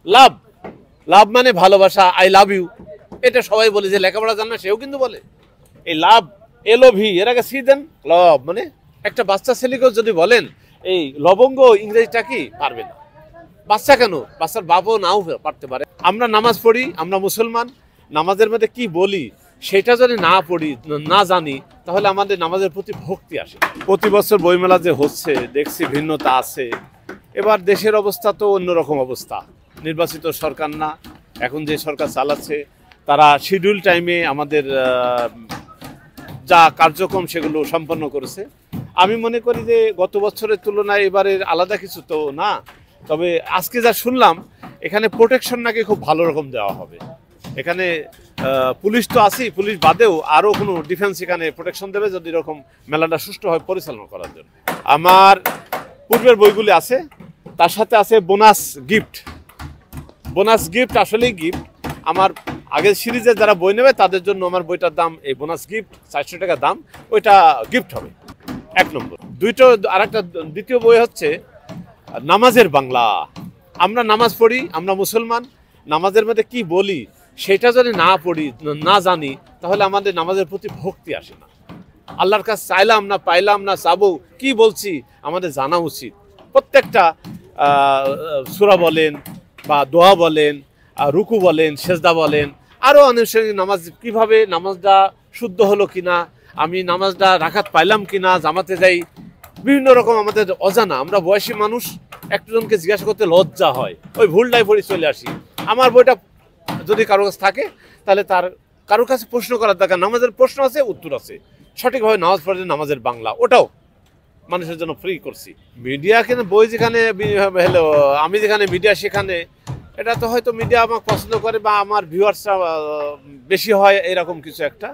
লাভ লাভ মানে ভালোবাসা, I love you, এটা সবাই বলে। যে লেখাপড়া জানে না সেও কিন্তু বলে। এই লাভ LOV এর আগে সি দেন, লভ মানে একটা বাচ্চা ছেলেকেও যদি বলেন এই লবঙ্গ ইংরেজিটা কি, পারবে না। বাচ্চা কেন, বাচ্চার বাবাও নাও পারতে পারে। আমরা নামাজ পড়ি, আমরা মুসলমান, নামাজের মধ্যে কি বলি সেটা যদি না পড়ি, না জানি, তাহলে আমাদের নামাজের প্রতি ভক্তি আসে। প্রতি বছর বইমেলা যে হচ্ছে দেখছি ভিন্নতা আছে। এবার দেশের অবস্থা তো অন্যরকম অবস্থা। নির্বাচিত সরকার না, এখন যে সরকার চালাচ্ছে তারা শিডিউল টাইমে আমাদের যা কার্যক্রম সেগুলো সম্পন্ন করেছে। আমি মনে করি যে গত বছরের তুলনায় এবারের আলাদা কিছু তো না। তবে আজকে যা শুনলাম এখানে প্রোটেকশন নাকি খুব ভালো রকম দেওয়া হবে। এখানে পুলিশ তো আছেই, পুলিশ বাদেও আরও কোনো ডিফেন্স এখানে প্রোটেকশন দেবে যদি এরকম মেলাটা সুষ্ঠুভাবে পরিচালনা করার জন্য। আমার পূর্বের বইগুলি আছে, তার সাথে আছে বোনাস গিফট। বোনাস গিফট আসলেই গিফট। আমার আগের সিরিজে যারা বই নেবে তাদের জন্য আমার বইটার দাম, এই বোনাস গিফট 400 টাকা দাম, ওইটা গিফট হবে 1 নম্বর। আরেকটা দ্বিতীয় বই হচ্ছে নামাজের বাংলা। আমরা নামাজ পড়ি, আমরা মুসলমান, নামাজের মধ্যে কি বলি সেটা যদি না পড়ি, না জানি, তাহলে আমাদের নামাজের প্রতি ভক্তি আসে না। আল্লাহর কাছে চাইলাম না, পাইলাম না, চাবো, কি বলছি আমাদের জানা উচিত। প্রত্যেকটা সূরা বলেন বা দোয়া বলেন, রুকু বলেন, সেজদা বলেন, আরও আনুষঙ্গিক নামাজ, কিভাবে নামাজটা শুদ্ধ হলো কিনা, আমি নামাজটা রাকাত পাইলাম কিনা, জামাতে যাই, বিভিন্ন রকম আমাদের অজানা। আমরা বয়সী মানুষ, একজনকে জিজ্ঞাসা করতে লজ্জা হয়, ওই ভুলটাই পড়ে চলে আসি। আমার বইটা যদি কারোর কাছে থাকে তাহলে তার কারোর কাছে প্রশ্ন করার দরকার। নামাজের প্রশ্ন আছে, উত্তর আছে, সঠিকভাবে নামাজ পড়ে নামাজের বাংলা, ওটাও মানুষের জন্য ফ্রি করছি। মিডিয়া কেন বই যেখানে হলো, আমি যেখানে মিডিয়া সেখানে, এটা তো হয়তো মিডিয়া আমাকে পছন্দ করে বা আমার ভিউয়ার্সরা বেশি হয়, এরকম কিছু একটা।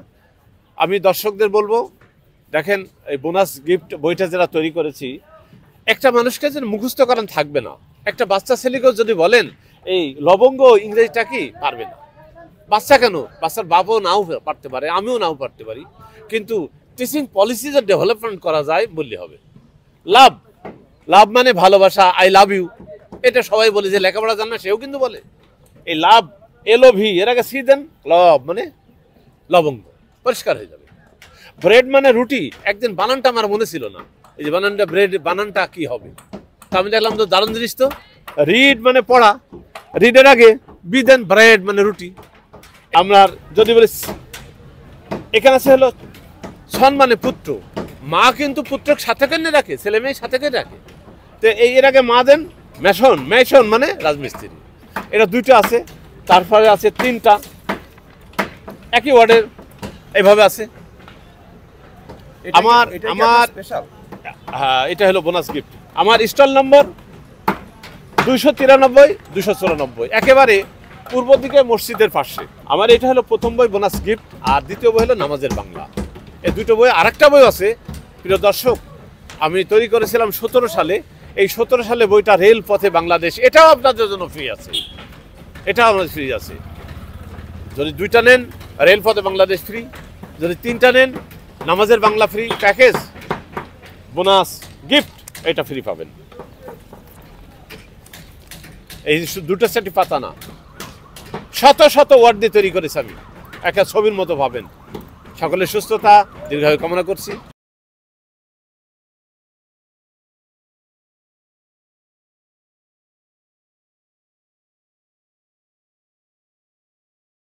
আমি দর্শকদের বলবো, দেখেন এই বোনাস গিফট বইটা যারা তৈরি করেছি, একটা মানুষকে যেন মুখস্থ করান থাকবে না। একটা বাচ্চা ছেলেকেও যদি বলেন এই লবঙ্গ ইংরেজিটা কি, পারবে না। বাচ্চা কেন, বাচ্চার বাবাও নাও পারতে পারে, আমিও নাও পারতে পারি, কিন্তু টিচিং পলিসি যে ডেভেলপমেন্ট করা যায় বললে হবে। লাভ লাভ মানে ভালোবাসা, আই লাভ ইউ, এটা সবাই বলে। যে লেখাপড়া জানে না সেও কিন্তু বলে। এই লাভ LOV এর আগে সি দেন, লভ মানে লবঙ্গ, পরিষ্কার হয়ে যাবে। ব্রেড মানে রুটি, একদিন বানানটা আমার মনে ছিল না, এই যে বানানটা ব্রেড, বানানটা কি হবে, তা আমি দেখলাম তো দারুণ জিনিস তো। রিড মানে পড়া, রিডের আগে বি দেন, ব্রেড মানে রুটি। আমরা যদি বলি এখানে আছে হলো সন মানে পুত্র, মা কিন্তু পুত্রকে সাথে কেনে রাখে, ছেলে মেয়ে সাথে কেনে রাখে। তো এর আগে মা দেন মেশন, মেশন মানে রাজমিস্ত্রি। এটা 2টা আছে, তারপরে আছে 3টা একই ওয়ার্ডের, এইভাবে আছে। আমার হ্যাঁ, এটা হলো বোনাস গিফট। আমার স্টল নম্বর 293 294, একেবারে পূর্ব দিকে মসজিদের পাশে। আমার এটা হলো প্রথম বই বোনাস গিফট, আর দ্বিতীয় বই হলো নামাজের বাংলা। এই 2টো বই। আরেকটা বই আছে প্রিয় দর্শক, আমি তৈরি করেছিলাম 17 সালে। এই 17 সালে বইটা রেল পথে বাংলাদেশ, এটাও আপনাদের জন্য ফ্রি আছে, এটাও আমাদের ফ্রি আছে। যদি 2টা নেন রেল পথে বাংলাদেশ ফ্রি, যদি 3টা নেন নামাজের Bangla free, package bonus gift এটা ফ্রি পাবেন। এই 2টা সেটি পাতা না, শত শত ওয়ার্ড দিয়ে তৈরি করেছি আমি, একটা ছবির মতো পাবেন। সকলের সুস্থতা দীর্ঘায়ু কামনা করছি।